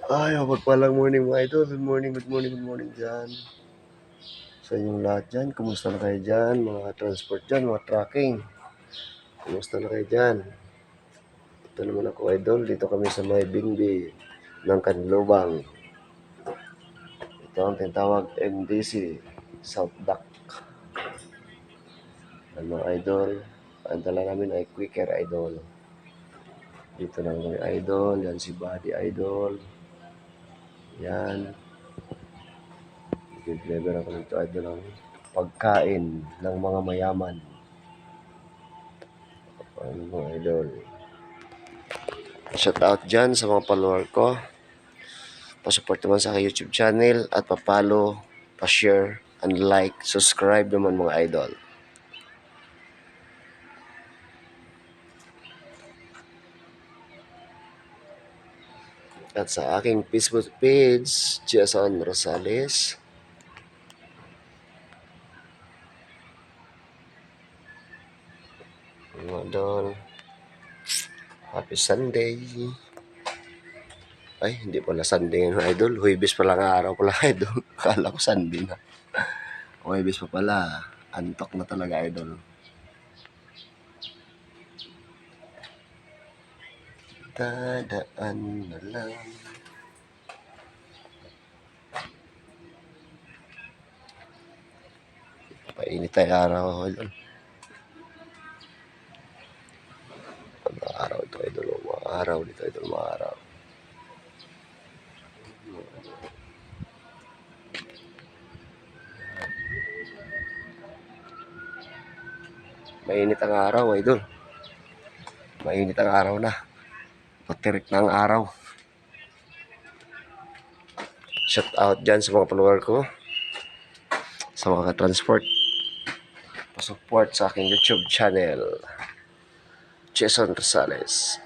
Ay, mapagpalang morning mga idol. Good morning dyan. Sa inyong lahat dyan, kumusta na kayo dyan? Mga transport dyan, mga trucking. Kumusta na kayo dyan? Ito naman ako idol. Dito kami sa may Bingbi ng Kanlubang. Ito ang tinatawag MDC, South Dock. Ang mga idol, ang dala namin ay Quicker idol. Dito lang kami idol. Yan si Buddy idol. Yan. Nag-deliver ako nito idol ng pagkain ng mga mayaman. Ano mga idol. Shout out dyan sa mga follower ko. Pasupport naman sa aking YouTube channel at pa-follow, pa-share, and like, subscribe naman mga idol. At sa aking Facebook page, Jason Rosales. Mga idol. Happy Sunday. Ay, hindi pala Sunday ngayon idol. Huwebes pala nga araw pala idol. Akala ko Sunday na. Huwebes pa pala. Antok na talaga idol. Dadaan na lang. Painit tayo araw idol. Mga araw ito idol. Mga araw dito idol. Mga araw. Mainit ang araw, idol. Mainit ang araw na. Patirik na ang araw. Shout out dyan sa mga follower ko. Sa mga transport. Pasupport sa aking YouTube channel. Jason Rosales.